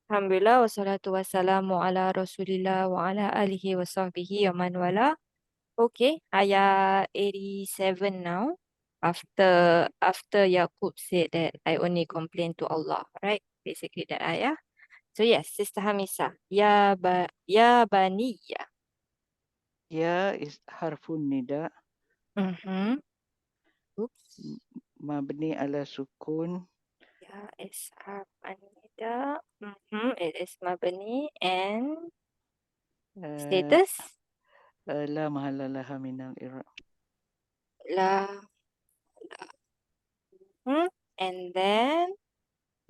Alhamdulillah wassalatu wassalamu ala Rasulillah wa ala alihi wa sahbihi wa man wala. Okay, ayat 87 now. After Yaqub said that I only complain to Allah, right? Basically that ayah. So yes, Sister Hamisa. Ya baniya. Ya is harfun nida Mm-hmm. Oops. mabni ala sukun Ya is anida. Mm-hmm. It is mabni and uh, status la mahalla laha minal i'rab. la. And then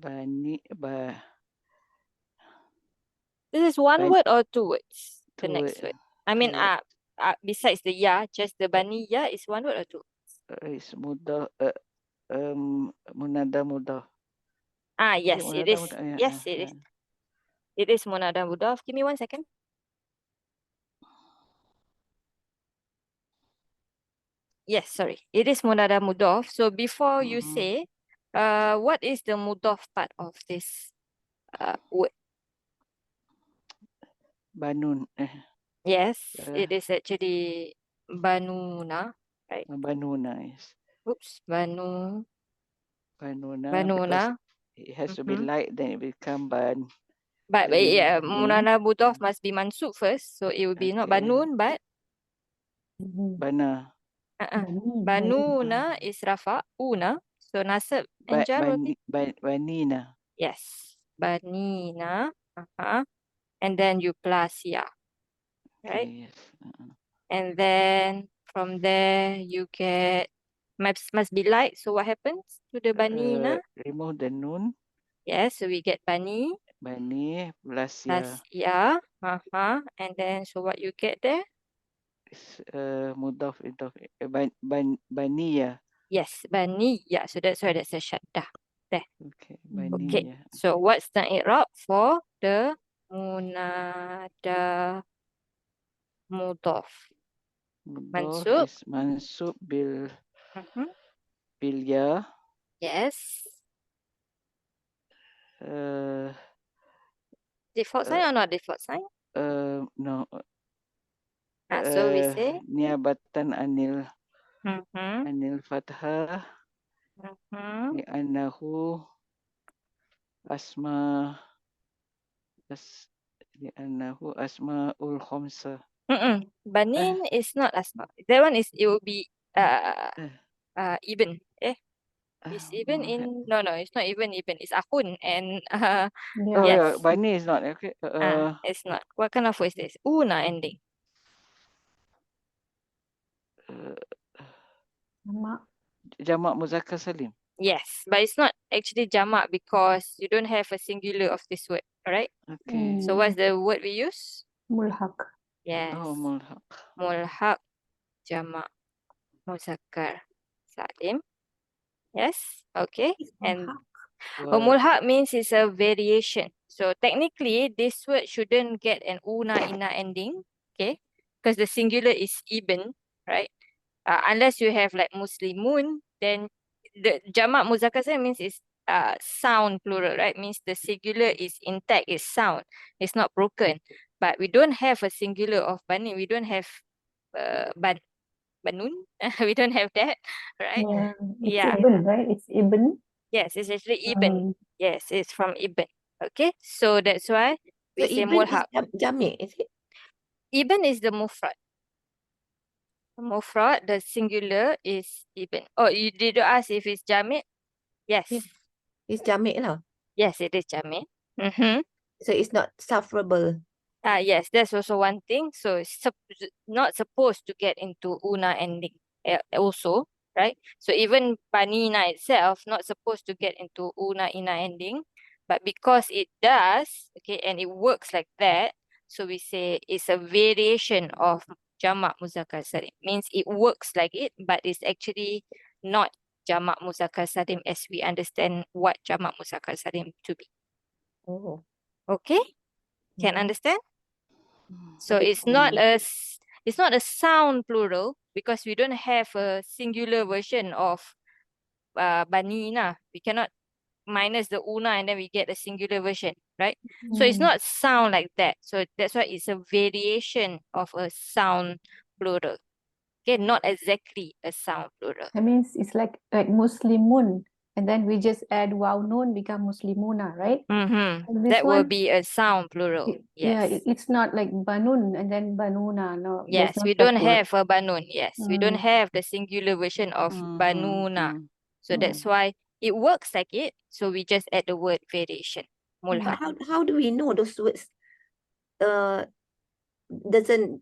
Bani this is one ban word or two words? The two next word. I mean, two besides the ya, just the bani ya is one word or two? is mudah munada mudah. Is it Yes, it munada is. mudah? Yes, it is. It is munada mudaf. Give me 1 second. Yes, sorry. It is munada mudaf. So before you say, what is the mudaf part of this word? Banun Yes, it is actually banuna, right? banuna is Oops, banuna because banuna. it has to be Mm-hmm. light, then it become ban. But Then yeah, nun munada mudaf must be mansub first, so it will be not okay banun, but bana banuna is rafa, una, so nasab and jar will be banina. yes, banina, and then you plus ya, right? Okay, yes. And then from there you get must be light. So what happens to the banina? Remove the nun, Yes, so we get bani bani plus plus ya. ya, and then so what you get there? Is mudaf idaf baniya. Yes, bani. Yeah, so that's why that's a shaddah there. Okay, Okay. baniya. So what's the i'rab for the munada mudaf? Mudaf Mansub. is mansub Mm-hmm. bil ya. Yes. Uh, Default sign or not default sign? no. So we say Niabatan mm-hmm. anil fathah Mm-hmm. li'annahu asma li'annahu asma'ul khamsah. Banin is not asma. That one is it will be even. It's even in no, it's not even. It's akun and Oh yes. yeah, bani is not okay. It's not. What kind of word is this? Una ending. Jamak muzakkar salim. Yes, but it's not actually jamak because you don't have a singular of this word. Alright. Okay. So what's the word we use? Mulhaq. Yes. Oh, mulhaq. Mulhaq jamak muzakkar salim. Yes. Okay. And mulhaq means it's a variation. So technically, this word shouldn't get an una ina ending. Okay, because the singular is ibn, right? Unless you have like muslimun, then the jamak muzakkar salim means it's sound plural, right? Means the singular is intact, is sound, it's not broken. But we don't have a singular of bani. We don't have banun. We don't have that, right? Yeah, it's Ibn, right? It's Ibn. Yes, it's actually ibn. Yes, it's from ibn. Okay, so that's why we So say Ibn is mulhaq. Jami, is it? Ibn is the mufrad. Mufrad, the singular is ibn. Oh, you did you ask if it's jami'? Yes. Yeah. It's Jami lah. Yes, it is jami'. Mm-hmm. So it's not sufferable. Yes, that's also one thing. So it's not supposed to get into una ending also, right? So even panina itself not supposed to get into una ina ending, but because it does, okay, and it works like that, so we say it's a variation of jamak muzakkar salim. Means it works like it, but it's actually not jamak muzakkar salim as we understand what jamak muzakkar salim to be. Oh. Okay? Can Yeah. understand? So it's not a sound plural because we don't have a singular version of banina. We cannot minus the una and then we get the singular version, right? So it's not sound like that. So that's why it's a variation of a sound plural. Okay, not exactly a sound plural. That means it's like Muslimun, and then we just add waw nun become Muslimuna, right? Mm-hmm. And this That will one, be a sound plural. yeah, Yes. it's not like banun and then banuna. No, there's Yes, no we don't support. have a banun. Yes, we don't have the singular version of banuna. So that's why it works like it. So we just add the word variation. But Mulha. how do we know those words doesn't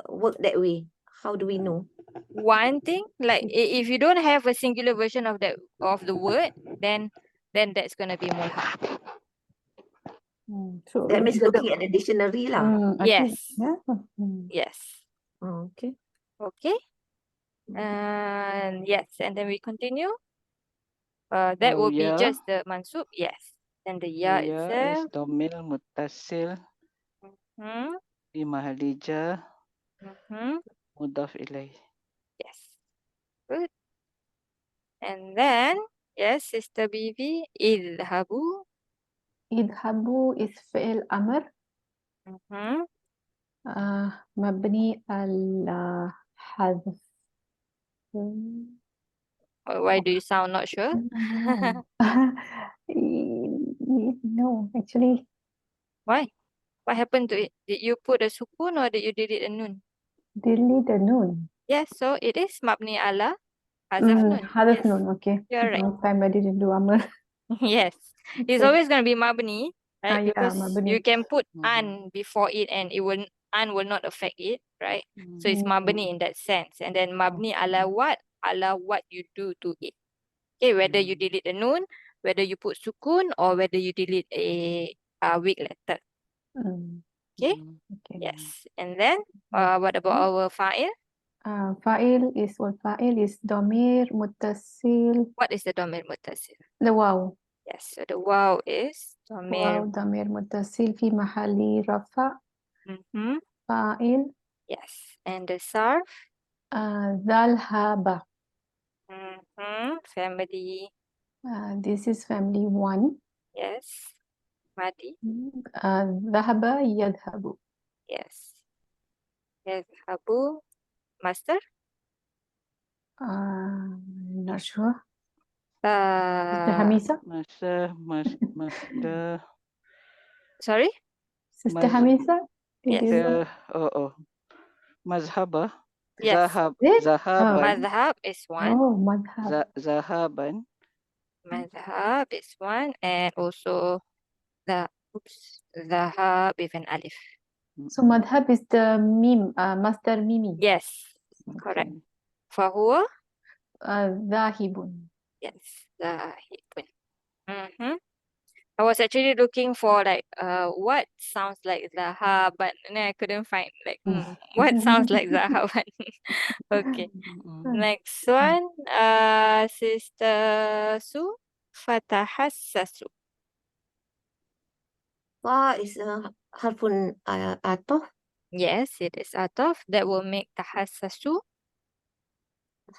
work that way? How do we know? One thing, like if you don't have a singular version of that of the word, then that's gonna be mulha. So That means the- looking at the dictionary lah. I think, Yes. yeah. Yes. Oh, okay. Okay. And yes, and then we continue. That will be Ya. just the mansub. Yes. And the ya Ya is itself. domir muttasil Hmm. fi mahalli jar Mm-hmm. mudaf ilaih. Yes. Good. And then, yes, Sister Bibi, idhabu. Idhabu is fi'il amr, Mm-hmm. mabni al hadf. Why do you sound not sure? No, actually, Why? What happened to it? Did you put a sukun or did you delete a nun? delete the nun. Yes, so it is mabni ala hazaf nun. Hadaf Yes, nun, okay. you're right. Long time I didn't do amr. Yes, it's Okay. always going to be mabni, right? Yeah, Because you mabni. can put Mhm. an before it and an will not affect it, right? So it's mabni in that sense. And then mabni ala what? Ala what you do to it. Okay, whether you delete a nun, whether you put sukun, or whether you delete a weak letter. Okay? Okay. Yes. And then, what about our fa'il? Fa'il is domir muttasil, What is the domir muttasil? the waw. Yes, so the waw is domir. Waw domir muttasil fi mahalli rafa, Mm-hmm. fa'il, Yes. And the sarf? dhal haba. Mm-hmm. Family. This is family 1. Yes. Madi. Dhahaba yadhabu. Yes. Yadhabu. Master? Not sure. Sister Uh, Hamisa? Masda sorry? Sister Maz- Hamisa? Did Yes. you know? mazhabah Yes. zahaban Madhab is one. Oh, madhab. zahaban Madhab is one. And also the Zahab with an alif. So madhab is the mim, masdar mimi. Yes. Correct. Fahuwa? Dhahibun. Yes. Zahibun. Mm-hmm. I was actually looking for like what sounds like Zahab, but then I couldn't find like what sounds like Zahaban. Okay. Next one, Sister Su, Fatahassasu. Fa is harfun atof. Yes, it is ataf. That will make tahassasu.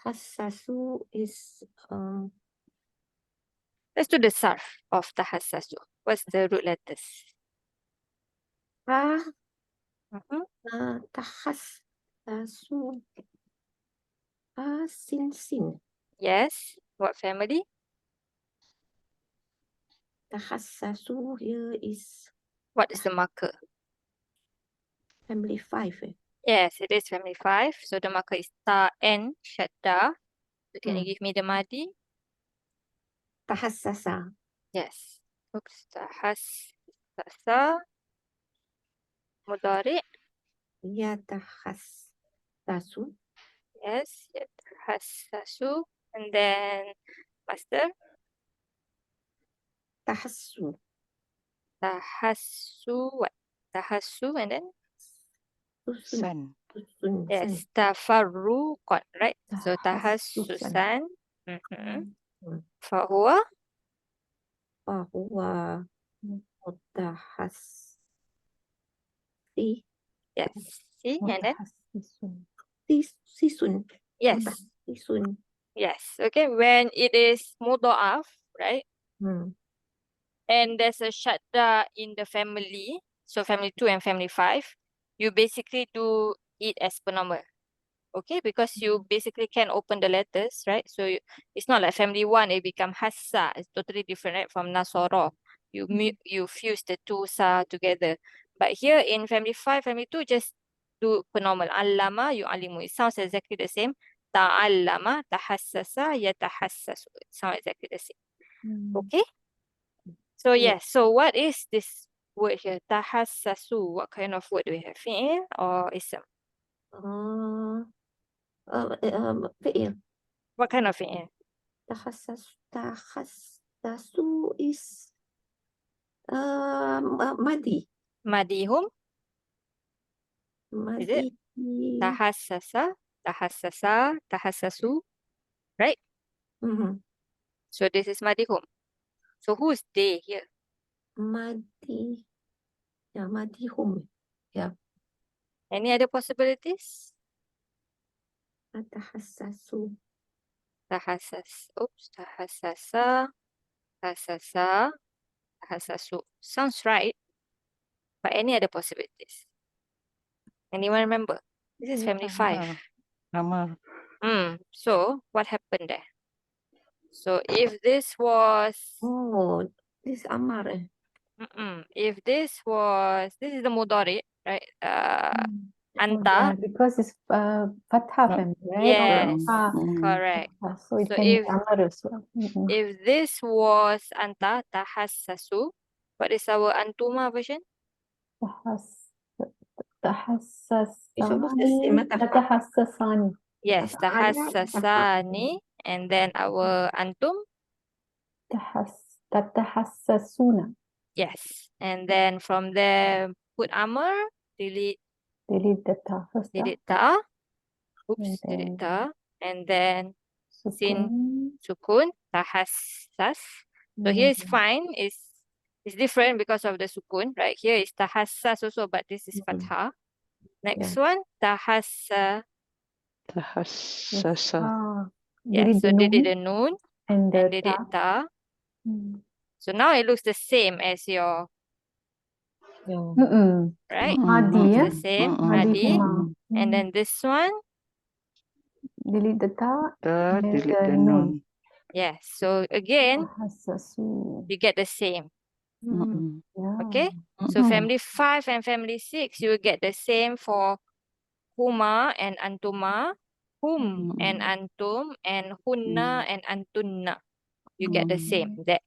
Hassasu is Let's do the sarf of tahassasu. What's the root letters? ra Mm-hmm. tahassasu sin. Yes. What family? Tahassasu here is What is the marker? family 5. Yes, it is family 5. So the marker is ta and shadda. So can you give me the madi? Tahassasa. Yes. Oops. Tahassasa. Mudari. Ya tahassasu. Yes. Tahassasu. And then master. Tahassu. Tahassu. What? Tahassu and then? san Susun. Yes. Tafarruqan. Right? So Tahassusan. tahassusan. Mm-hmm. Fahuwa. Fahuwa mutahassi. Yes. See? And then? Sisun. Yes. Mutahasසිsun. Yes. Okay. When it is mudha'af, right? Hmm. And there's a shadda in the family, so family 2 and family 5, you basically do it as per normal. Okay, because you basically can open the letters, right? So it's not like family 1, it become hassa. It's totally different, right? From nasoro. You fuse the two sa together. But here in family 5, family 2, just do per normal. Allama, yu'allimu. It sounds exactly the same. Ta'allama, tahassasa, yatahassasu. It sounds exactly the same. Okay? So yes, so what is this word here? Tahassasu. What kind of word do we have? Fi'il or ism? Fi'il. What kind of fi'il? Tahassasu is madi. Madihum, is it? Madi. Tahassasa, tahassasa, tahassasu, right? Mhm. So this is madihum. So who's they here? Madi. Yeah, madihum. Yeah. Any other possibilities? Tahassasu. Tahassasa, tahassasa, tahassasu. Sounds right, but any other possibilities? Anyone remember? This is family 5. Amar. So what happened there? So if this was, Oh, this is Amar. if this is the mudari, right? Oh, Anta, yeah, because it's Fathah No. family, right? yes, Mm. correct. So it So can be Amar as well. if this was anta tahassasu, what is our antuma version? It's almost the same. تحسساني تتحسساني. Yes, tahassasani, and then our antum, تتحسسون. yes, and then from there put amr, delete Delete the ta first. ta, And delete then ta, and then sin sukun. sukun tahassas. So here is Mm, fine, it's different because of the sukun, right? Here is tahassas also, but this is fathah. Next one, tahassa. yes. Tahassasa. Yes, Delete so the they did noon a noon and and the they did ta. ta. Mm. So now it looks the same as your, right? Madi, It's yeah? the same, Madi Hadi. huma. And then this one, Delete the ta The and delete the the noon. nun. yes. So again, Tahassasu. you get the same. Yeah. Okay? So family 5 and family 6, you will get the same for huma and antuma, hum and antum, and hunna and antunna. You get the same there.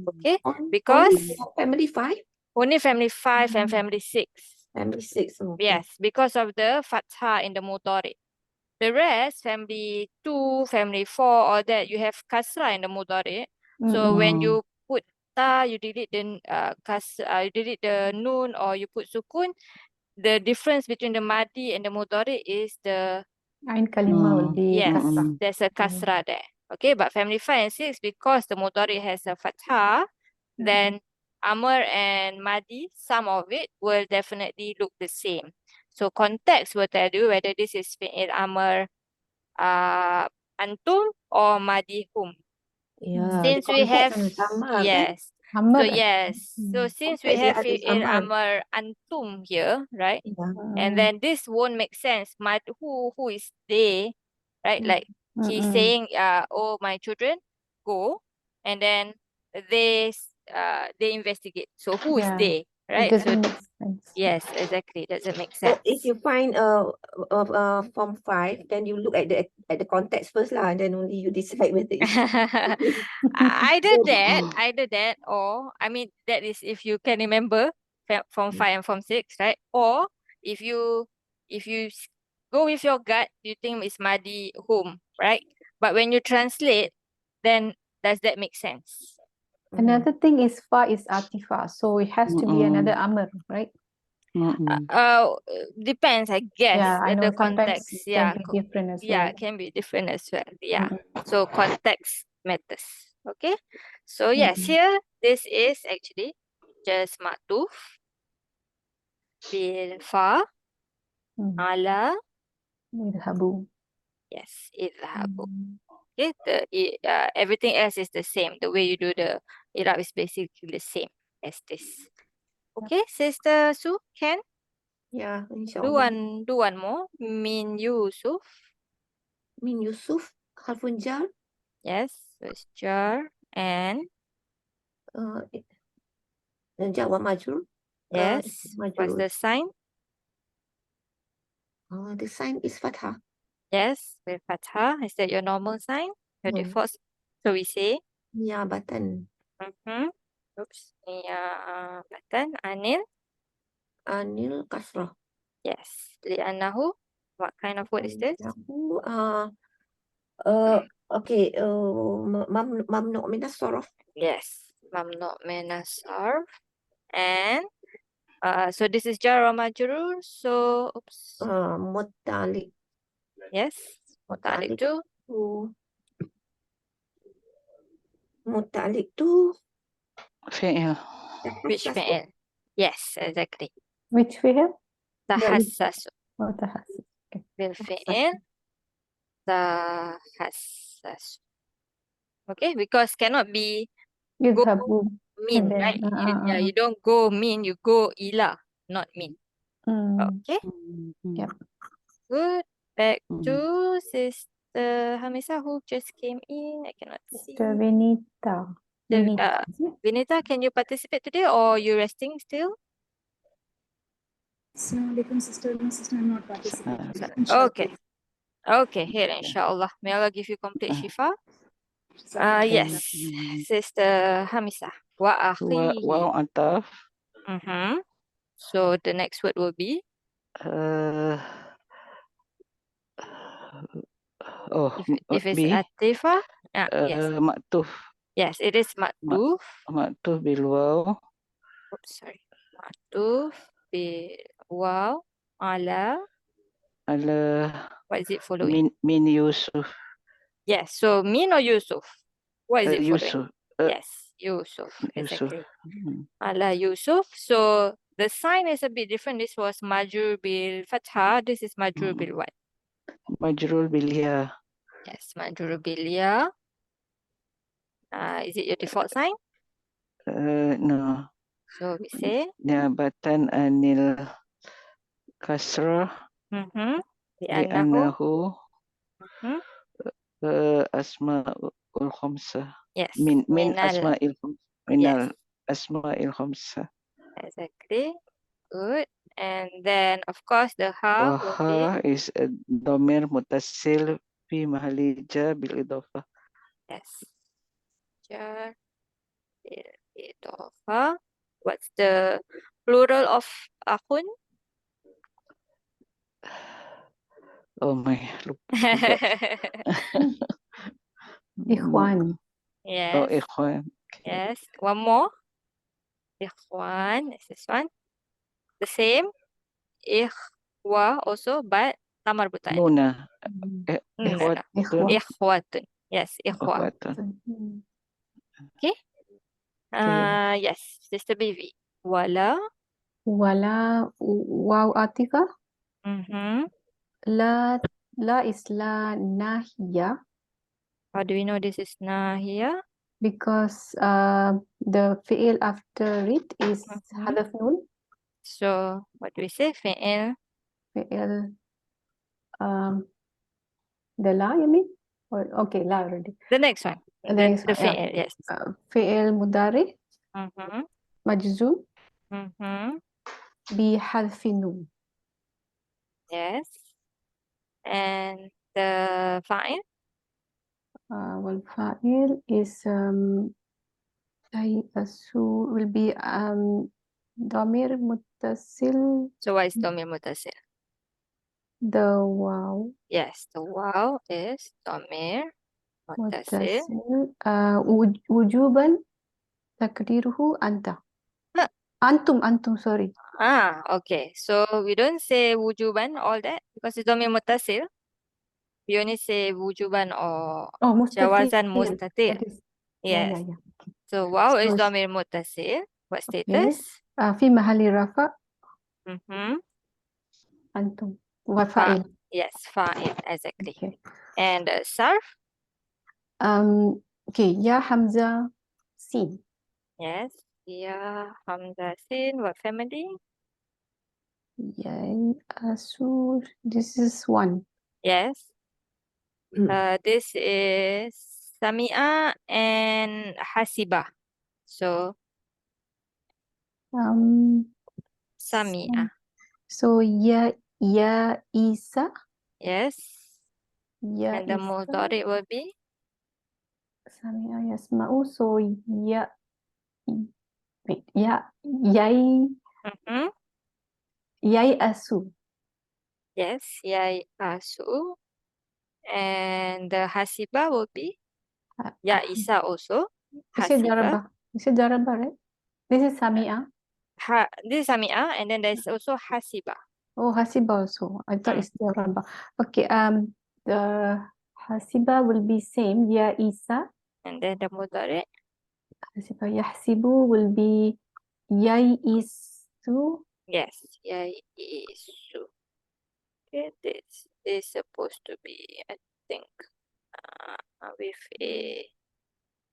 Okay? Only Because for family 5? only family 5 and family 6. Family 6. Okay. Yes, because of the fathah in the mudari. The rest, family 2, family 4, all that, you have kasra in the mudari. So when you put ta, you delete the you delete the noon, or you put sukun, the difference between the madi and the mudari is the, Ain kalimah will be yes, kasrah. there's a kasra there. Okay, but family 5 and 6, because the mudari has a fathah, then amr and madi, some of it will definitely look the same. So context will tell you whether this is fi'il amr, antum, or madi hum. Yeah, Since the we have, context is Amar, kan? yes, so Amr. yes, so since we Context have dia ada fi'il Amar. amr antum here, right? Yeah. And then this won't make sense. Who is they, right? Like he's saying, oh, my children, go, and then they investigate. So who is Yeah. they, It right? So doesn't make sense. yes, exactly, doesn't make So if sense. you find form 5, then you look at the context first lah, and then only you decide whether it's Either that, or I mean, that is if you can remember from 5 and from 6, right? Or if you go with your gut, you think it's madi home, right? But when you translate, then does that make sense? Another thing is fa is atifa, so it has to be another amr, right? Depends, I guess. Yeah, I know The sometimes context, it can be different as well. it can be different as well. Yeah. So context matters. Okay. So yes, here this is actually just matuf bil fa ala, Idhabu. yes, idhabu. Okay, everything else is the same. The way you do the Irab is basically the same as this. Okay, Sister Sue, can Ya, do insyaAllah. one more. Min Yusuf. Min Yusuf, harfun jar. Yes, so it's jar and Uh, jar wa majrur. yes. What's Majrur. the sign? The sign is fathah. Yes, with fathah. Is that your normal sign? Your No. default. So we say. Niyabatan. Oops. Button. Anil. Anil kasrah. Yes. Li'annahu. What kind of word is this? Aku, okay, mamnu' min as-sarf. Yes. Mamnu' min as-sarf. And so this is jar or majrur. So oops. Muttalik. Yes. Mutalik tu. Muttalik tu Fi'il. Which tahassas tu. fi'il? Yes, exactly. Which fi'il? Tahassasu. Oh, tahassus. Okay. بالفعل tahassasu. Okay, because cannot be go Yudhabu. min, And then, right? Yeah, you don't go min, you go ila, not min. Okay, Yep. good. Back Hmm. to Sister Hamisa who just came in. I cannot see. Sister Vinita. Uh, Is it? Vinita, can you participate today or you resting still? Assalamualaikum sister. No sister, I'm not participating. Ah, Inshallah. Okay. Okay, here inshallah. May Allah give you complete shifa. Yes, Sister Hamisa. Wa akhihi. Waw ataf. So the next word will be Uh, oh, if it's B. atifa. Yes. Maktuf. Yes, it is maktuf. Maktuf bil waw. Oops, sorry. Maktuf bi wow ala. Ala What is it following? min Yusuf. Yes. So min or Yusuf? What is it following? Yusuf. Yes, Yusuf. Yusuf. Exactly. Ala Yusuf. So the sign is a bit different. This was majrur bil fathah. This is majrur bil what? Majrul bil ya. Yes, majrur bil ya. Is it your default sign? No. So we say Niyabatan anil kasrah. لأنه Li'annahu asma'ul khamsah. yes Min minal asma'il minal asma'il khamsah. exactly good and then of course the ha will be Waha is a domir mutasil fi mahalli jar bil idafah. yes jar bil idafa. What's the plural of akhun? Oh my, lupa. Ikhwan. Oh, Yes, ikhwan. yes, one more ikhwan is this one the same ikhwa also but tamar butan Nuna. no, no, no. Ikhwatun. Ikhwatun yes ikhwa Ikhwatun. okay yes sister Bibi wala Wala waw atifah. La is la nahiya How do we know this is Nahia? because the fi'il after it is hadaf nun. So what do we say? Fi'il. Fi'il the la you mean? Or, okay, la already. The next one. The The next one, yeah. fi'il, yes. Fi'il mudari majzum bi hadfi nun. Yes. And the fa'il? Wal fa'il is will be damir muttasil So what is Domir Mutasil? the waw Yes, the waw is Domir Mutasil. muttasil wujuban takdiruhu anta. Huh. Antum, sorry. Okay. So we don't say wujuban, all that, because it's Domir Mutasil. We only say wujuban or Oh, mustatil. jawazan mustatil. That is, Yes. yeah. So waw is So, Domir Mutasil. What okay. status? Fi mahali rafa Mm-hmm. antum wa fa'il. Yes, fa'il, exactly. Okay. And sarf? Okay, Ya Hamza Sin. Yes. Ya Hamzah Sin. What family? Yai Asur. This is one. Yes. Hmm. This is Sami'a and Hasiba. So Um, Sami'a. so Ya Isa. Yes. Ya And the Isa. mudhari will be Sami'a Yasma'u. So Ya. Wait. Yai. mm-hmm. Yai Asu. Yes, Yai Asu. And the Hasiba will be Ya Isa also. You said Hasiba. Daraba. You said Daraba, right? This is Sami'a. This is Sami'a, and then there's also Hasiba. Oh, Hasiba also. I thought it's Daraba. Okay. The Hasiba will be same. Ya Isa. And then the mudhari. Hasiba Yahsibu will be Yai Isu. Yes, Yai Isu. Okay, this is supposed to be, I think, with a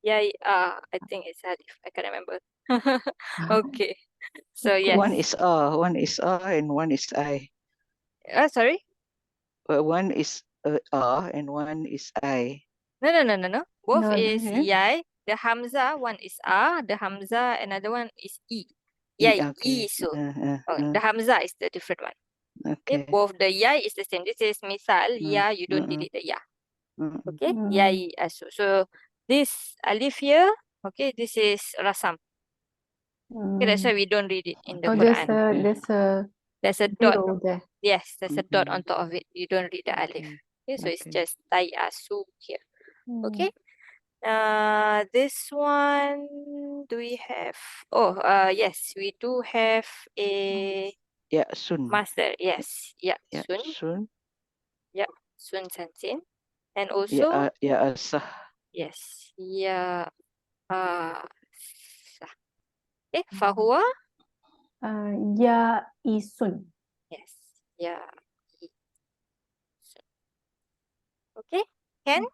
Yai. I think it's Alif. I can't remember. Okay. So Okay. yes. One is and one is I. Sorry. One is and one is I. No. Both No, is Yeah. Yai. The Hamza one is The Hamza another one is E, Yai okay. Isu. The Hamza is the different one. Okay. Okay. Both the Yai is the same. This is misal. Ya, you don't Mm-mm. delete the Ya. Mm-mm. Okay. Mm. Yai Asu. So this alif here. Okay. This is Rasam. Okay. That's why we don't read it in the Oh, Quran. there's a There's a dot. zero there. Yes, there's a dot on Mm-mm. top of it. You don't read the alif. Okay. So it's just Tai Asu here. Okay. This one, do we have? Oh, yes, we do have a Yeah, soon. master. Yes, yeah, Yeah, Sun, soon. Sun Sansin, and also Yeah, sah. yes, yeah, Sah. Okay, Fahuwa. Ya Isun. Yes, yeah. Okay, Ken.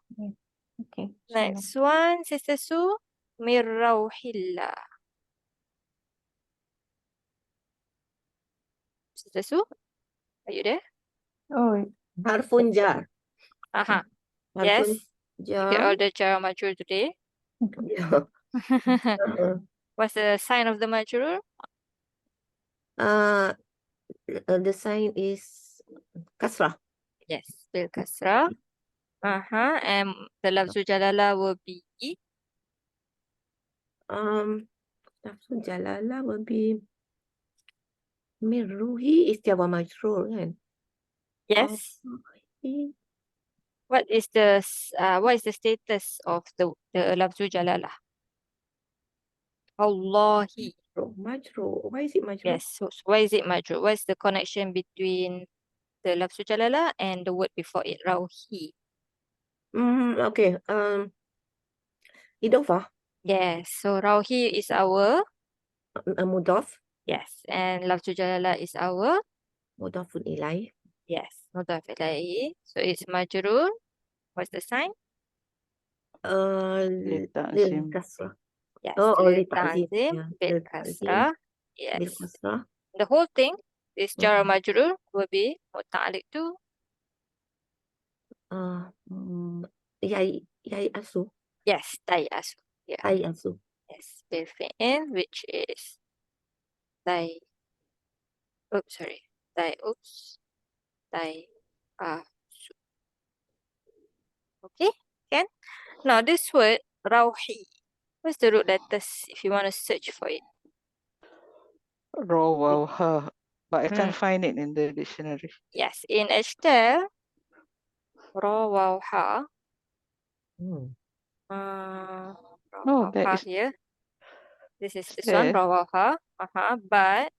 Okay. Next one, Sister Su, Mirrauhillah. Sister Su, are you there? Oh, Harfun jar. Aha. Harfun Yes. You get jar. all the Jara Majrur today. Yeah. What's the sign of the Majrur? The sign is kasrah. Yes, bil kasrah. And the lafzul jalalah will be Lafzul jalalah will be mirruhi is jawa majrur kan? yes. Allahi. What is the status of the lafzul jalalah? Allahi. Majrur. Why is it majrur? Yes. So why is it majrur? What is the connection between the lafzul jalalah and the word before it? Rauhi. Okay. Idofah. Yes. So rauhi is our Mudaf. yes, and lafzul jalalah is our Mudafun ilaih. yes. Mudhaf ilaihi. So it's majrur. What's the sign? Lil Ta'zim. kasrah. Yes, Lil lil ta'zim. ta'zim Yeah, bil lil ta'zim. kasrah. Bil Yes. kasrah. The whole thing, this jar majrur will be muta'alliq to Yai asu. yes, tai asu. Yeah. Tai asu. Yes, bil fi'il, which is tai. Oops, sorry. Tai asu. Okay, can? Now this word rauhi. What's the root letters if you want to search for it? Raw, wow, ha. But I can't Hmm. find it in the dictionary. Yes, in Ashtar, ra waw ha. Ra No, waw that ha is here. This is this one, there. ra waw ha. But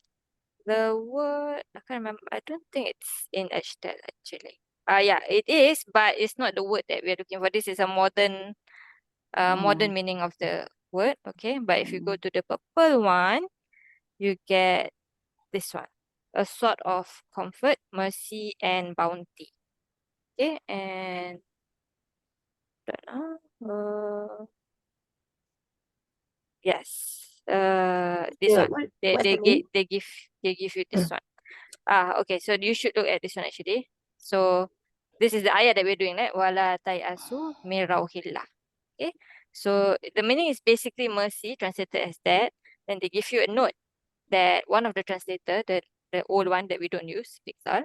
the word, I can't remember. I don't think it's in Ashtar actually. Yeah, it is, but it's not the word that we're looking for. This is a modern meaning of the word. Okay, but if you go to the purple one, you get this one, a sort of comfort, mercy, and bounty. Okay, and Yes. This Yeah, one. what's the meaning? They give you this one. Okay. So you should look at this one actually. So this is the ayah that we're doing, right? Wala tayasu min rauhillah. Okay. So the meaning is basically mercy, translated as that. Then they give you a note that one of the translator, the old one that we don't use, Pixar,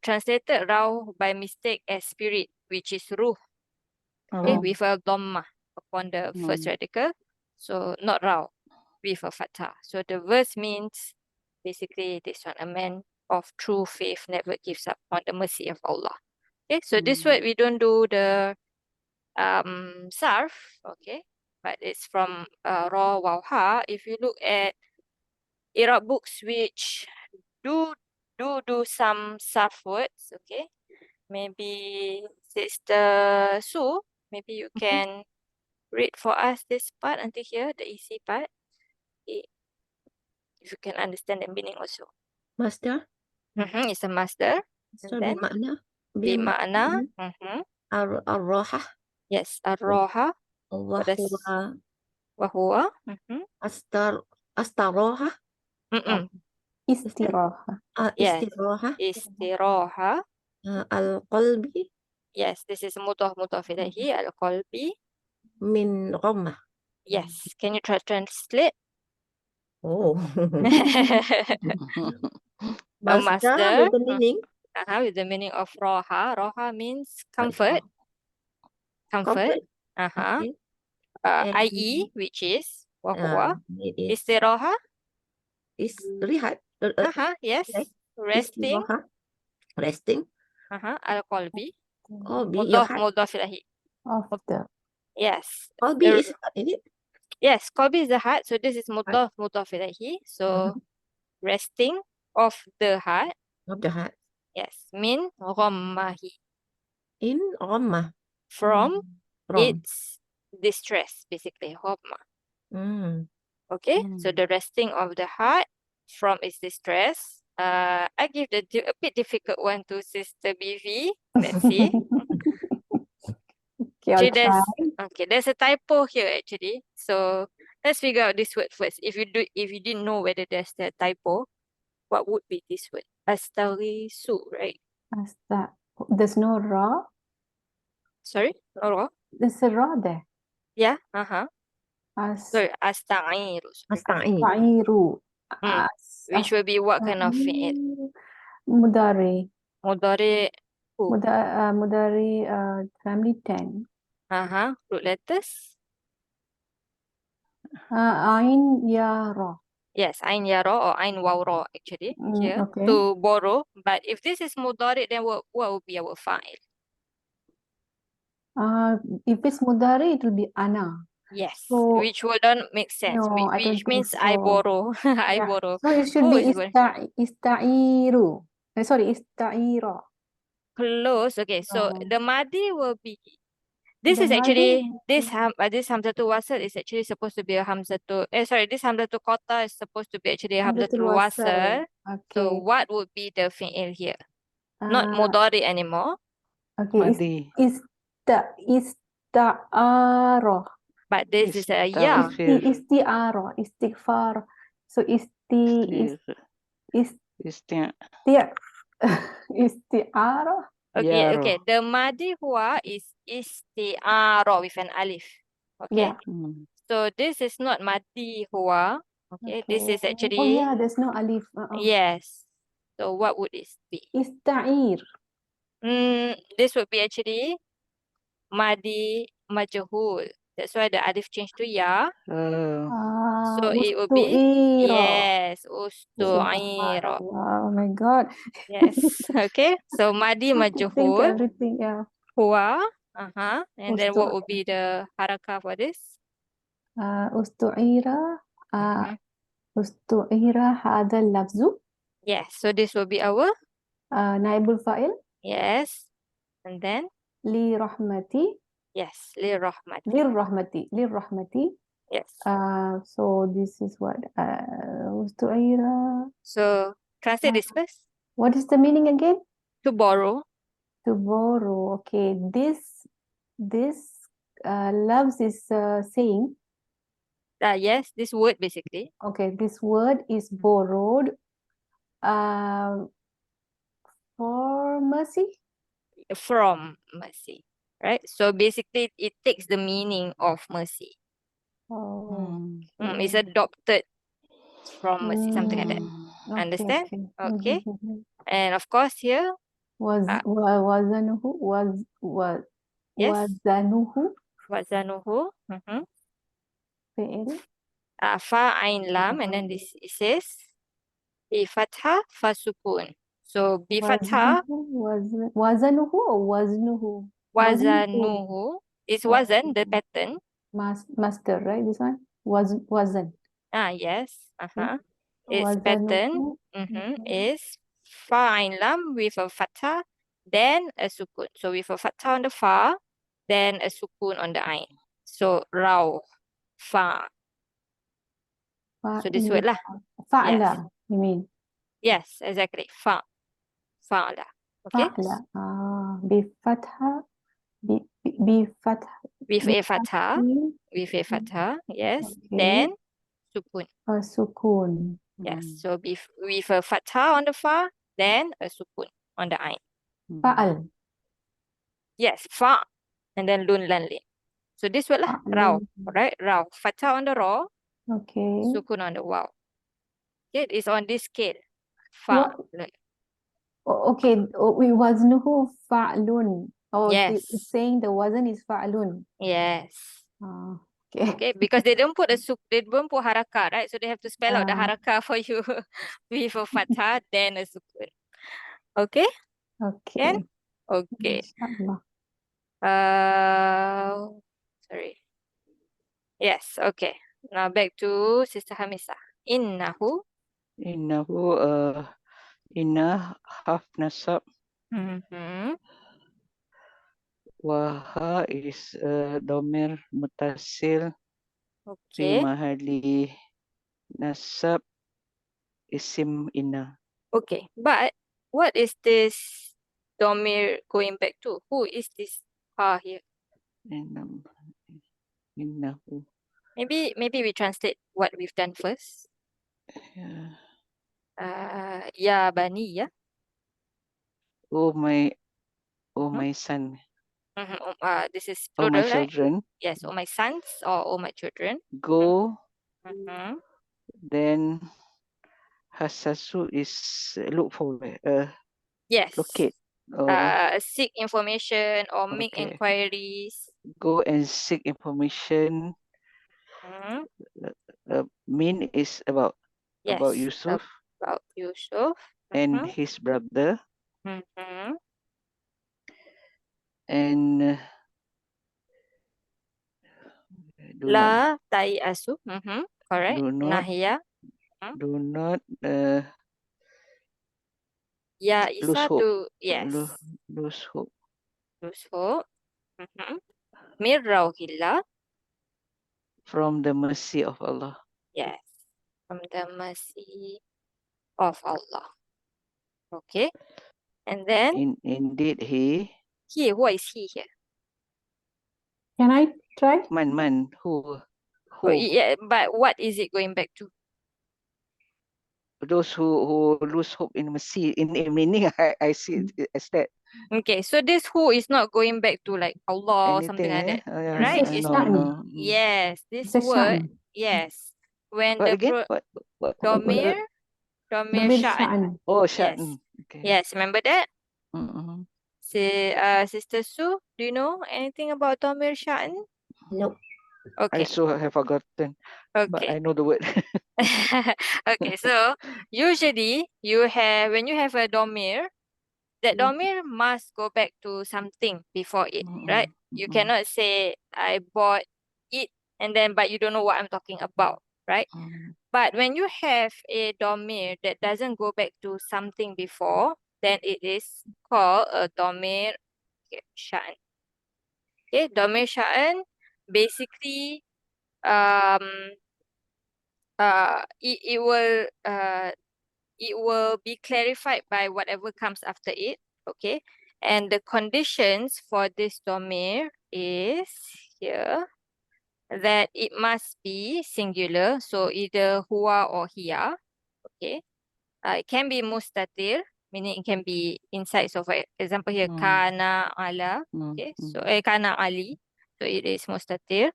translated rauh by mistake as spirit, which is ruh. Okay, Oh. with a dhamma upon the first radical. So not rauh, with a fatha. So the verse means basically this one, a man of true faith never gives up on the mercy of Allah. Okay, so this word we don't do the sarf, okay, but it's from raw waw ha. If you look at Iraab books which do some sarf words, okay, maybe Sister Sue, maybe you can read for us this part until here, the easy part. Okay. If you can understand the meaning also. Master? It's a master. Master And then bermakna? Bima'na. Ar-Rahah. Yes, Ar-Roha. wa What does huwa Wahua? Astaroha. Istiraha. Yes. Istiroha. Istiroha. Al-qalbi Yes, this is mudhaf ilahi, al-qalbi. min ghammah. Yes. Can you try translate? Oh. A Master master. with the meaning? With the meaning of roha. Roha means comfort. Comfort. Okay. I.e., which is wahua. It is Istiroha. rihat. Yes. Right. Resting. Istiroha. Resting. Al-qalbi. Qalbi, your heart. Mudhaf ilahi. Of the. Yes. Qalbi is heart, is it? Yes, qalbi is the heart. So this is mudhaf ilahi. So resting of the heart. Of the heart. Yes. Min ghammahi. In ghammah. From From. its distress, basically. Ghamma. Okay. So the resting of the heart from its distress. I give a bit difficult one to Sister BV. Let's see. Okay, I'll Actually, try. there's a typo here actually. So let's figure out this word first. If you didn't know whether there's a typo, what would be this word? Astaghisu, right? There's no ra. Sorry? No. There's a ra there. Yeah. Sorry, astaghiru. Asta'iru. Which will be what kind of fi'il? Mudari. Mudari. Mudari family 10. Root letters. Ain ya ra. Yes, ain yara or ain wawra actually here Okay. to borrow. But if this is mudari, then what would be our fa'il? If it's mudari, it will be ana. Yes, So, which wouldn't make sense. no, I don't Which think means I so. borrow. I Yeah. borrow. So it should Who be is going? ista'iru. Sorry, ista'ira. Close. Okay, so No. the madi will be. This The is actually madi- this hamzatul wasl is actually supposed to be a hamzatul. This hamzatul qata is supposed to be actually a Hamzatul hamzatul wasl. So Okay. what would be the fi'il here? Not mudari anymore. Okay. Madi. Ista'ara. But this is a ya. Istaghfir. Isti'ara. Istighfar. So Isti- isti'ara. Okay, Yaro. okay. The madi huwa is isti'ara with an alif. Okay. Yeah. So this is not madi huwa. Okay. This is Oh actually yeah, there's no alif. yes. So what would it be? Ista'ir. This would be actually madi majhul. That's why the alif changed to ya. So it would be Ustu'ira. yes, ustu'ira. Oh my God. Yes. Okay. So madi How to think majhul everything, yeah. huwa. And then what would be the harakah for this? Ustu'ira. Ustu'ira hadha lafzu. Yes. So this will be our Naibul fa'il. yes. And then Li rahmati. yes, li rahmati. Lir rahmati. Yes. So this is what ustu'ira. So translate this first. What is the meaning again? To borrow. To borrow. Okay, this this loves is saying, Yes, this word basically. okay, this word is borrowed for mercy. From mercy, right? So basically, it takes the meaning of mercy. Oh, It's okay. adopted from mercy, something like that. Okay, Understand? okay. Okay. Mhm. And of course, here, Wazanuhu yes, wazanuhu wazanuhu, fi'il fa ain lam, and then this it says bi fatha fa sukun. So bi fatha wazanuhu or waznuhu? wazanuhu is wazan, the pattern. Master, right? This one wazan. Yes. Okay. Its pattern is fa ain lam with a fatha, then a sukun. So with a fatha on the fa, then a sukun on the ain. So raw, fa. So this word lah. Fa'la, you mean? Yes, exactly. Fa. Fa'la. Okay. Fa'la. Bi fatha bi fatha With bi a fatha. fathi, With a fatha. Yes. okay. Then sukun. Sukun. Yes. So with a fatha on the fa, then a sukun on the ain. Fa'al. Yes. Fa. And then lun lan lin. So this word lah. Raw. Right? Raw. Fatha on the raw. Okay. Sukun on the waw. Okay. It's on this scale. Fa. What? Okay, waznuhu fa'lun. Oh, Yes. it's saying the wazn is fa'lun. Yes. Okay. Okay, because they don't put they don't put harakah, right? So they have to spell out the harakah for you with a fatha, then a sukun. Okay? Okay. Can? Okay. Inshallah. Sorry. Yes, okay. Now back to Sister Hamisa. Innahu. Inna half nasab. Waha is domir mutasil fi Okay. mahali nasab isim inna. Okay. But what is this domir going back to? Who is this ha here? Innahu. Maybe we translate what we've done first. Ya bani, ya. Oh my son. This is Oh plural, my right? children. Yes, oh my sons or oh my children. Go. Mm-hmm. Then hasasu is look for Yes. locate. Oh, Seek information or make okay. inquiries. Go and seek information. Mean is about Yes, Yusuf about Yusuf and his brother. And La tai asu. Correct. do not Nahia. do not Ya lose isa hope. tu. Yes. Lose hope. Lose hope. Mir rauhillah. From the mercy of Allah. Yes. From the mercy of Allah. Okay. And then Indeed he. What is he here? Can I try? Man. Who? Oh, yeah, but what is it going back to? Those who lose hope in mercy. In meaning, I see it as that. Okay, so this who is not going back to like Allah or something like that, right? It's It's not. No. Yes, this It's a word. sha'n. Yes, when What the again? What? domir Domir sha'n. sha'n. Oh, Yes. sha'n. Okay. Yes, remember that? Mm-hmm. Sister Sue, do you know anything about domir sha'n? Nope. I Okay. so have forgotten, but Okay. I know the word. Okay, so usually when you have a domir, that domir must go back to something before it, right? You cannot say I bought it and then but you don't know what I'm talking about, right? But when you have a domir that doesn't go back to something before, then it is called a domir sha'n. Okay, domir sha'n basically it will be clarified by whatever comes after it, okay? And the conditions for this domir is here that it must be singular, so either huwa or hiya. Okay. It can be mustatir, meaning it can be inside. So for example here, kana ala. Okay. So kana ali. So it is mustatir.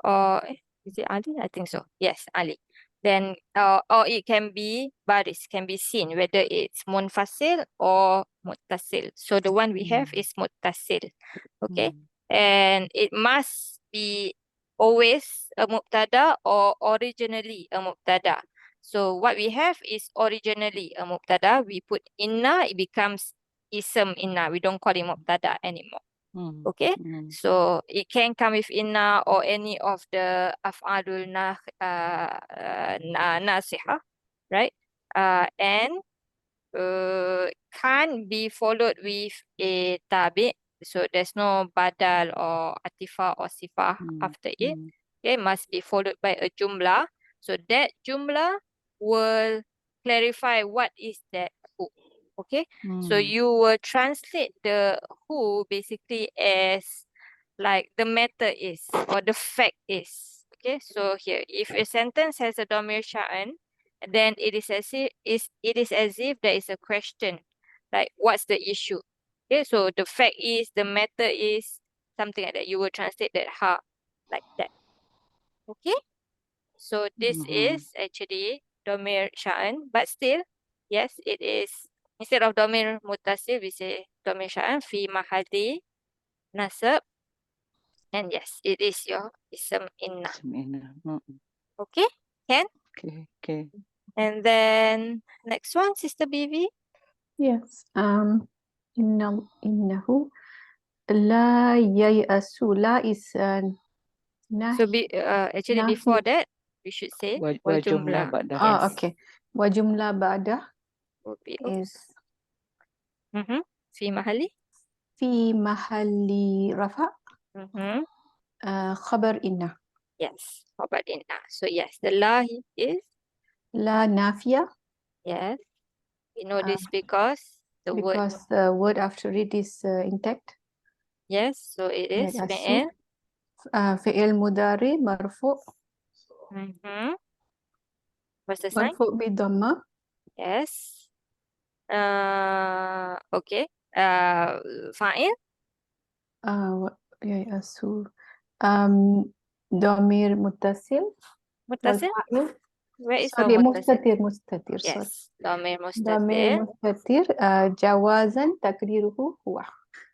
Or is it Ali? I think so. Yes, Ali. Then or it can be baris, can be seen whether it's munfasil or muttasil. So the one we have is muttasil. Okay. And it must be always a mubtada or originally a mubtada. So what we have is originally a mubtada. We put inna, it becomes ism inna. We don't call it mubtada anymore. Okay, so it can come with inna or any of the af'alul nasiha, right? And can't be followed with a tabi. So there's no badal or atifa or sifah after it. Okay, must be followed by a jumlah. So that jumlah will clarify what is that who. Okay, so you will translate the who basically as like the matter is or the fact is. Okay, so here if a sentence has a domir sha'an, then it is as if there is a question, like what's the issue? Okay, so the fact is, the matter is, something like that. You will translate that ha like that. Okay, so this is actually domir sha'an, but still, yes, it is. Instead of domir mutasil, we say domir sha'an fi mahalli nasab, and yes, it is your ism inna. Okay, can? Okay. And then next one, Sister BV. Yes. إنه لا ييأس. لا is So actually before nahi. that, we should say Wa wal jumlah jumlah. ba'dah. Yes. Okay. وجملة بعده Would be is في محل في محل رفع خبر إن. yes. Khabar inna. So yes, the la is لا نافية yes. We know this because the word because the word after it is intact. yes. So it is ييأس. fi'il. فعل مضارع مرفوع. What's the sign? مرفوع بضمة. Yes. Okay. Fa'il. ييأس. ضمير متصل. Muttasil. والفاعل Where is our sorry muttasil? مستتر sorry. Yes. Dhamir ضمير mustatir. مستتر جوازا تقديره هو.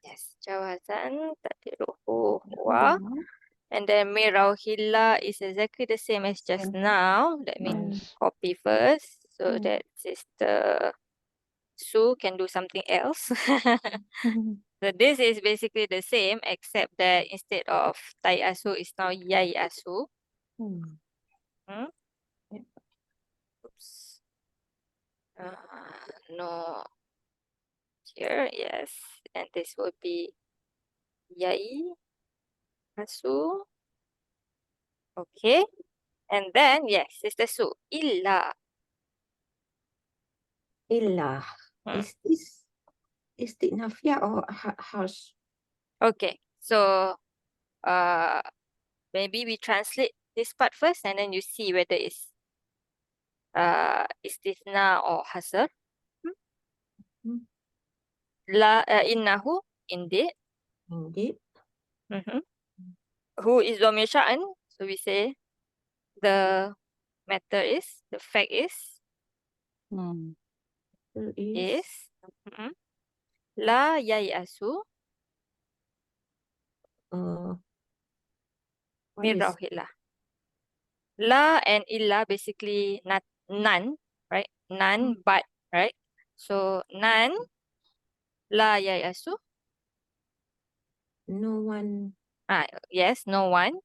Yes. Jawazan taqdiruhu huwa. And then mirauhilla is exactly the same as just now. Let me copy first. So that Sister Sue can do something else. So this is basically the same except that instead of tai asu is now yai asu. Oops. No. Here, yes. And this would be yai asu. Okay. And then, yes, Sister Sue. Illa. Illa. Is this nafia or harsh? Okay. So maybe we translate this part first and then you see whether it's istisna or hasr. La innahu, indeed. Indeed. Who is dhamir sha'an? So we say the matter is, the fact is la yai'asu min rauhillah. La and illa basically none, right? None but, right? So none la yai'asu. No one. Yes, no one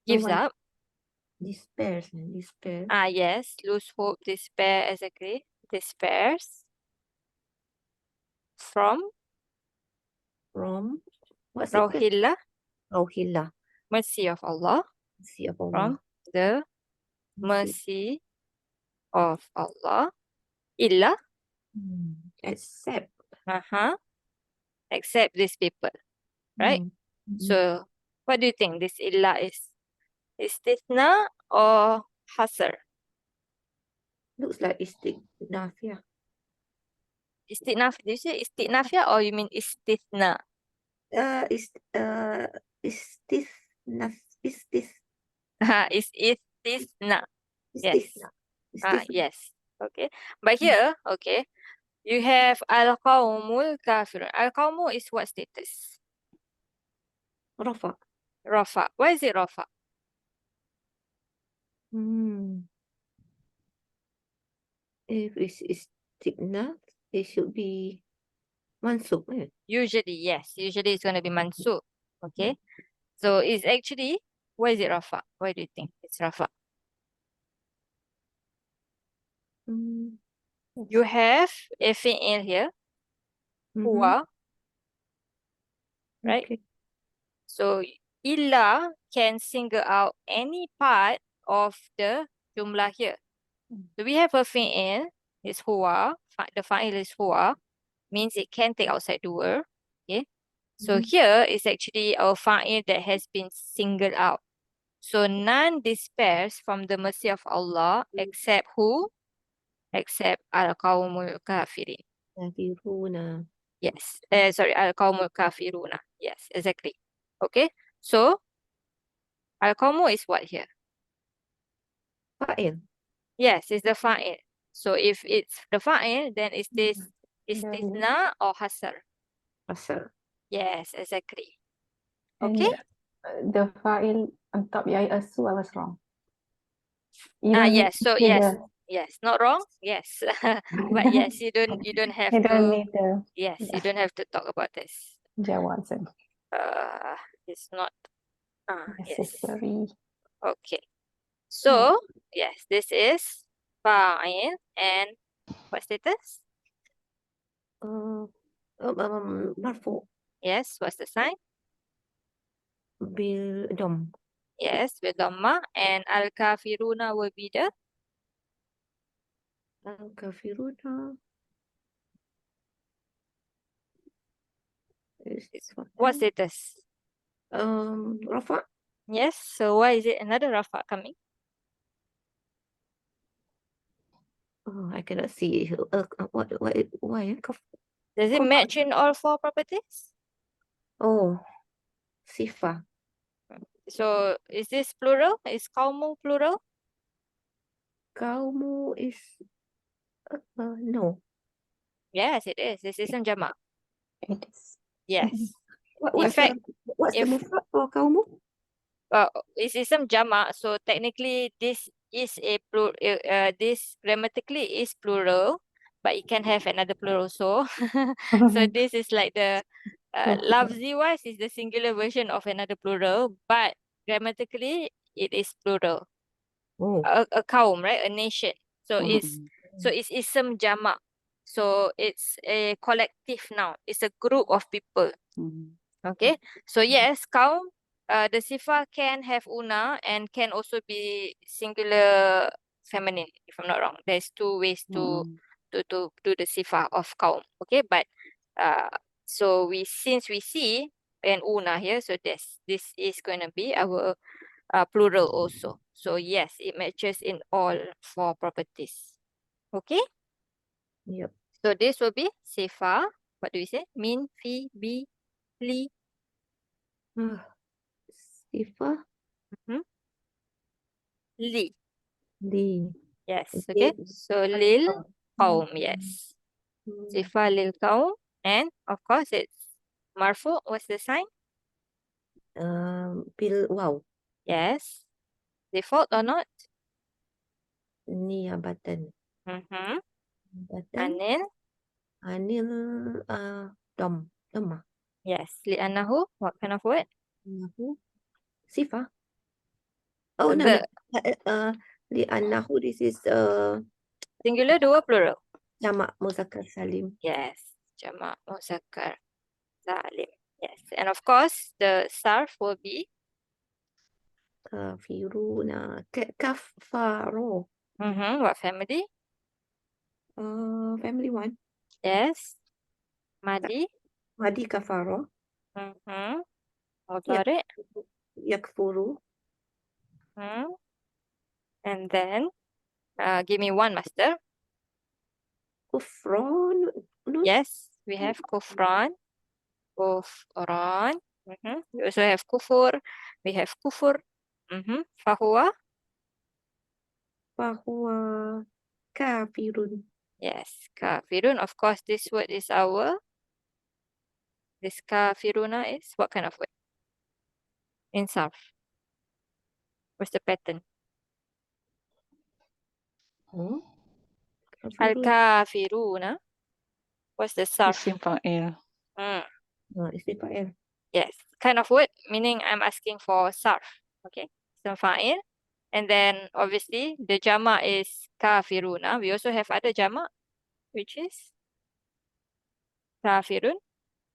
gives up. Despairs. Yes, lose hope, despair, exactly. Despairs from What's it? Rauhillah, Rauhillah. mercy of Allah. Mercy of Allah. From the mercy of Allah. Illa. Except. Except these people, right? So what do you think this illa is? Istithna or hasr? Looks like istinaf. Istinaf, did you say istinafia or you mean istithna? Is istisnaf istis It's istithna. Yes. istisna istisna. Yes. Okay. But here, okay, you have al-qawmul kafirun. Al-qawmu is what status? Rafa. Rafa. Why is it Rafa? If it's istinaf, it should be mansub. Usually, yes. Usually it's going to be mansub. Okay. So it's actually, why is it Rafa? Why do you think it's Rafa? You have a fi'il here, huwa, right? Okay. So illa can single out any part of the jumlah here. So we have a fi'il, is huwa, the fa'il is huwa, means it can take outside the word. Okay. So here is actually a fa'il that has been singled out. So none despairs from the mercy of Allah except who? Except al-qawmul kafirin. Kafiruna. Yes. Sorry, al-qawmul kafiruna. Yes, exactly. Okay. So al-qawmu is what here? Fa'il. Yes, it's the fa'il. So if it's the fa'il, then is this istithna or hasr? Asal. Yes, exactly. And Okay. the file on top, I assume I was wrong. You don't need Yes. So to yes, the- yes, not wrong. Yes, but yes, you don't have you don't to. need the Yes, you don't have to talk about this. Jawazen It's not. Yes. necessary. Okay. So yes, this is fa'il and what status? Marfu. Yes, what's the sign? Bil dom. Yes, with dhamma, and al-kafiruna will be the Kafiruna. what status? Rafa. Yes, so why is it another rafa coming? Oh, I cannot see. Why? Does it match in all four properties? Oh, sifa. So is this plural? Is qawmu plural? Kaumu is no. Yes, it is. This isn't jama'. It is. Yes. What's fact, what's the if- mufrad for kaumu? It's ism jama', so technically this is a this grammatically is plural, but it can have another plural. So this is like the lafzi wise is the singular version of another plural, but grammatically it is plural. Oh. A kaum, right? A nation. So it's ism jama'. So it's a collective noun. It's a group of people. Okay. So yes, kaum, the sifa can have una and can also be singular feminine, if I'm not wrong. There's two ways to do the sifa of kaum. Okay, but so since we see an una here, so this is going to be our plural also. So yes, it matches in all four properties. Okay. Yep. So this will be sifa. What do we say? Min, fi, bi, li. Sifa. Li. Li. Yes. Okay. So lil qaum. Yes. Sifa lil qaum. And of course it's marfu. What's the sign? Bil wow. Yes. Default or not? Niyabatan. Mm-hmm. Batan. Anil. Anil dom. Doma. Yes. Li'annahu. What kind of word? Sifa. Oh no. The Li'annahu, this is singular, dua, plural. jamak muzakkar salim. Yes. Jamak muzakkar salim. Yes. And of course the sarf will be Kafiruna. Kafaro. what family? Family one. Yes. Madi. Madi kafaro. Mm-hmm. Mudhari. Yakfuru. And then, give me one, Master. Kufron. No. Yes, we have kufran. Kufran. We also have kufur. We have kufur. Fahuwa. Fahuwa kafirun. Yes, kafirun. Of course, this word is this kafiruna is what kind of word? In Sarf. What's the pattern? Kafirun. Al-kafiruna. What's the Sarf? Isim fa'il. Isim fa'il. Yes, kind of word, meaning I'm asking for Sarf. Okay, so fa'il. And then obviously the jama is kafiruna. We also have other jama, which is kafirun,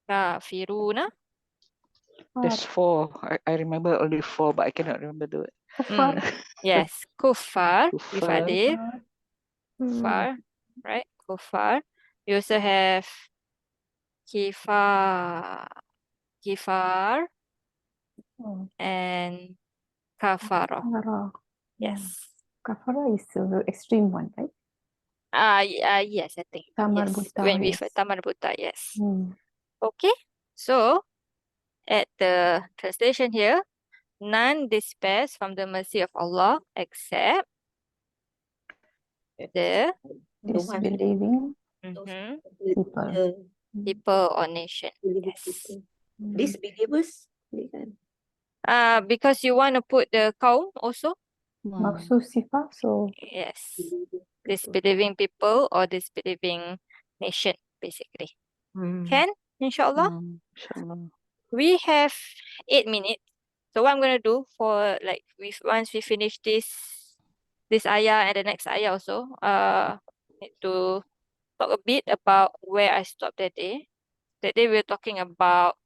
kafiruna. There's 4. I remember only 4, but I cannot remember the word. Kufar. Yes, kuffar with Kufar. alif, Hmm. kuffar, right? Kuffar. We also have kifar Oh, and kafara. Kafara. Yes. Kafara is the extreme one, right? Yes, I think. Tamar Yes. buta, When we yes. tamar buta, yes. Hmm. Okay. So at the translation here, none despairs from the mercy of Allah except the The one. Disbelieving mhm, people. The people or nation. believing Yes. people. Hmm. Disbelievers. Boleh kan? Because you want to put the kaum also. Mafsus sifah, so Yes. Believing people. Disbelieving people or disbelieving nation, basically. Hmm. Can, inshallah. Inshallah. We have 8 minutes. So what I'm gonna do for like once we finish this ayah and the next ayah also, need to talk a bit about where I stopped that day. That day we were talking about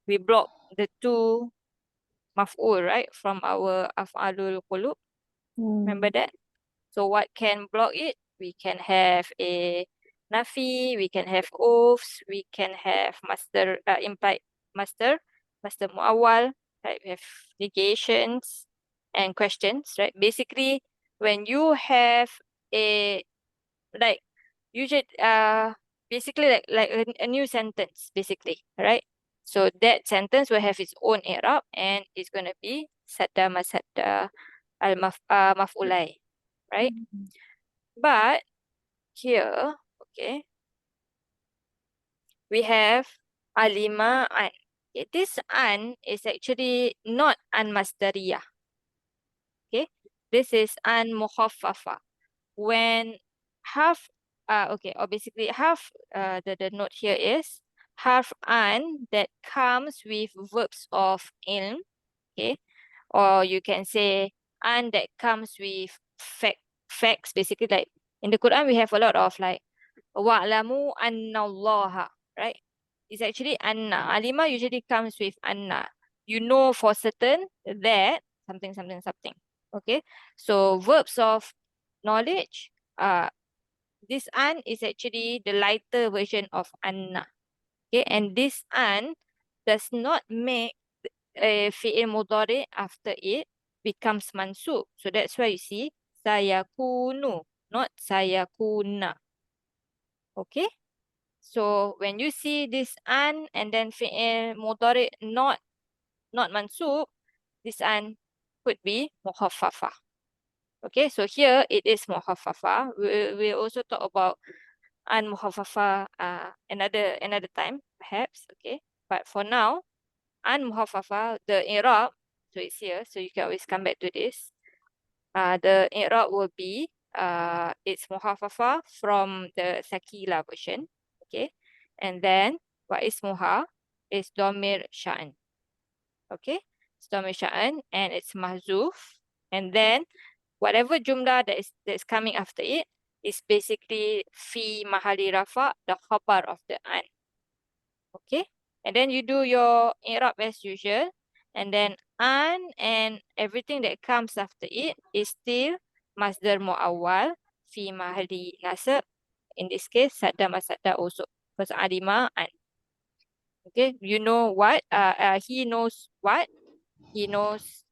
we blocked the 2 maf'ul, right, from our af'alul qulub. Remember that? So what can block it? We can have a nafi, we can have oaths, we can have implied master muawwal, right? We have negations and questions, right? Basically, when you have a like usually basically like a new sentence, basically, right? So that sentence will have its own i'rab and it's gonna be sadda masadda maf'ulai, right? But here, okay, we have alima an. Okay, this an is actually not an masdariyah. Okay, this is an mukhaffafa. When half, okay, or basically half, the note here is half an that comes with verbs of ilm. Okay, or you can say an that comes with facts. Basically, like in the Quran, we have a lot of like wa'lamu anna Allah, right? It's actually anna. Alima usually comes with anna. You know for certain that something, something, something. Okay. So verbs of knowledge, this an is actually the lighter version of anna. Okay. And this an does not make a fi'il mudhari after it becomes mansub. So that's why you see sayakunu, not sayakuna. Okay. So when you see this an and then fi'il mudhari not mansub, this an could be mukhaffafa. Okay, so here it is mukhaffafa. We also talk about an mukhaffafa another time perhaps. Okay, but for now, an mukhaffafa, the i'rab, so it's here, so you can always come back to this. The i'rab will be it's mukhaffafa from the sakila version. Okay, and then what is muha is domir sha'an. Okay, it's domir sha'an and it's mahzuf, and then whatever jumlah that's coming after it is basically fi mahali rafa, the khabar of the an. Okay, and then you do your i'rab as usual, and then an and everything that comes after it is still masdar muawwal fi mahali nasab. In this case, sadda masadda also, because alima an. Okay, you know what? He knows what? He knows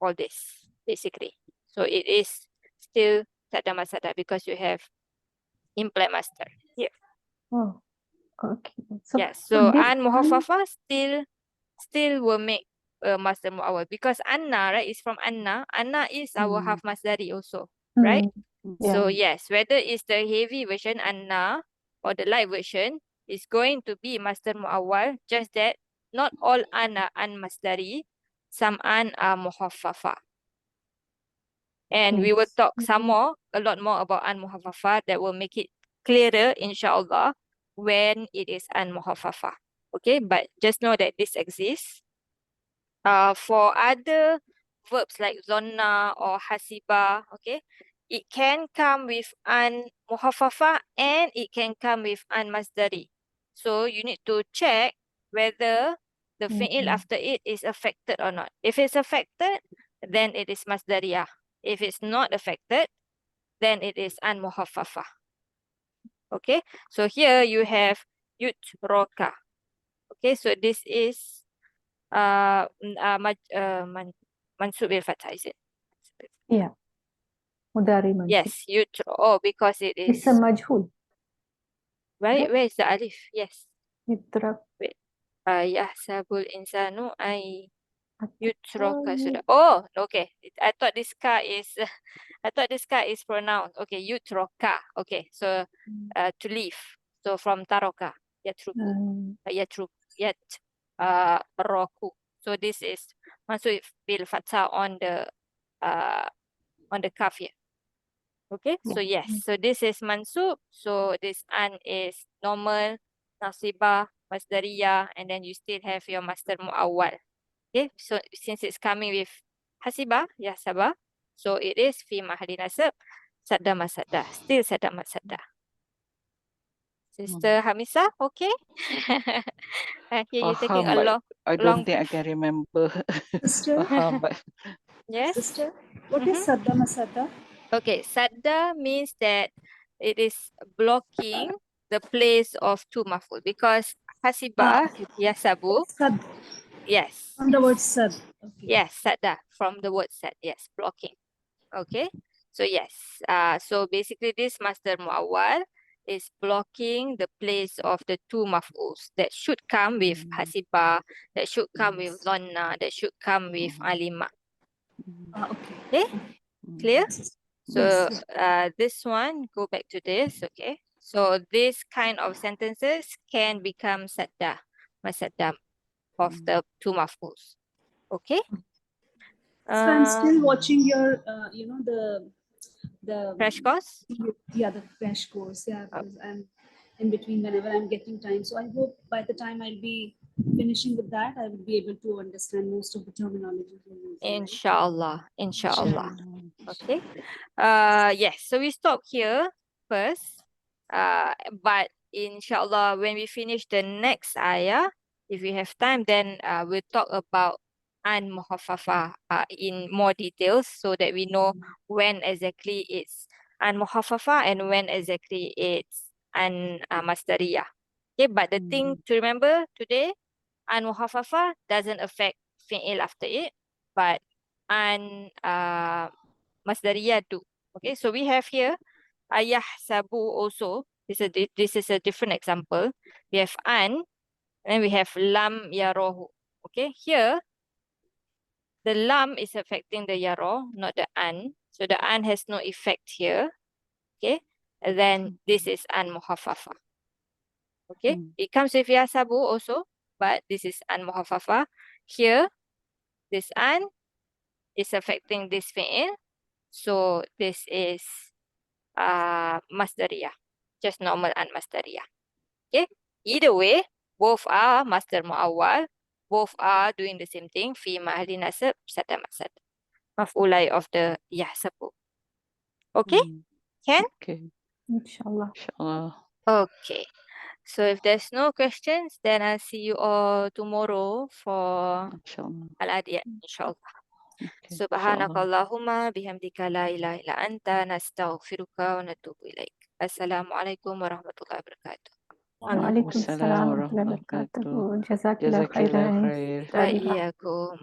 all this, basically. So it is still Sadda Masada because you have implant master here. Oh, okay. So Yes, for so this an one, muhaffafa still will make master muawwal because anna, right, is from anna. Anna is our half masdari also, right? yeah. So yes, whether it's the heavy version anna or the light version, is going to be master muawwal. Just that not all an are an masdari, some an are muhaffafa. And Okay. we will talk a lot more about an muhaffafa that will make it clearer, inshallah, when it is an muhaffafa. Okay, but just know that this exists. For other verbs like zonna or hasiba, okay, it can come with an muhaffafa and it can come with an masdari. So you need to check whether the fi'il after it is affected or not. If it's affected, then it is masdariyah. If it's not affected, then it is an muhaffafa. Okay, so here you have yutroka. Okay, so this is mansub bil fathah, is it? Yeah. Mudari mansub. Yes, because it It's a is majhul. right? where is the alif? Yes. Yutrak. Wait. Yahsabul insanu ay yutroka Oh, sudah. Oh, okay. I thought this car is I thought this car is pronounced. Okay, yutroka. Okay, so to leave. So from taroka, yatruku, yat roku. So this is mansub bil fathah on the kaf here. Okay, so yes, so this is mansub. So this an is normal, nasibah, masdariyah, and then you still have your master muawwal. Okay, so since it's coming with hasibah, yahsabah, so it is fi mahali nasab, sadda masadda, still sadda masadda. Sister Hamisa, okay? I hear you taking Faham, a but I don't long think I can remember. Sister, Faham, but yes. sister, what is Sadda Masada? Okay, sadda means that it is blocking the place of two maf'ul because hasiba, Okay. yasabu, Sad, yes, from the word sad. Okay. yes, sadda from the word sad, yes, blocking. Okay, so yes, so basically this master muawwal is blocking the place of the two maf'uls that should come with hasiba, that should come with dhanna, that should come with alima. Okay. Okay, clear? Yes. So Yes. this one, go back to this, okay? So this kind of sentences can become sadda, masadda of the two maf'uls. Okay? So I'm still watching your, the Crash course? yeah, the crash course. Yeah, because I'm in between whenever I'm getting time. So I hope by the time I'll be finishing with that, I will be able to understand most of the terminology you're using, right? Inshallah, inshallah. Inshallah. Okay. Yes, so we stop here first. But inshallah, when we finish the next ayah, if we have time, then we'll talk about an muhaffafa in more details so that we know when exactly it's an muhaffafa and when exactly it's an masdariyah. Okay, but the thing to remember today, an muhaffafa doesn't affect fi'il after it, but an masdariyah do. Okay, so we have here ayah sabu also. This is a different example. We have an, and then we have lam yarohu. Okay, here the lam is affecting the yaro, not the an. So the an has no effect here. Okay, and then this is an muhaffafa. Okay, it comes with yasabu also, but this is an muhaffafa. Here, this an is affecting this fi'il. So this is masdariyah, just normal and masdariyah. Okay, either way, both are master muawwal, both are doing the same thing, fi mahali nasab, sadda masad, maf'ulai of the yahsabu. Okay, can? okay. Inshallah. Inshallah. Okay, so if there's no questions, then I'll see you all tomorrow for Inshallah. al-adiyat, inshallah. Okay. Subhanakallahumma bihamdika la ilaha illa anta nastaghfiruka wa natubu ilaik. Assalamualaikum warahmatullahi wabarakatuh. Waalaikumsalam Waalaikumsalam warahmatullahi warahmatullahi wabarakatuh. wabarakatuh. Jazakallah Jazakillah khairan. khair. Ustazah. Wa iyyakum.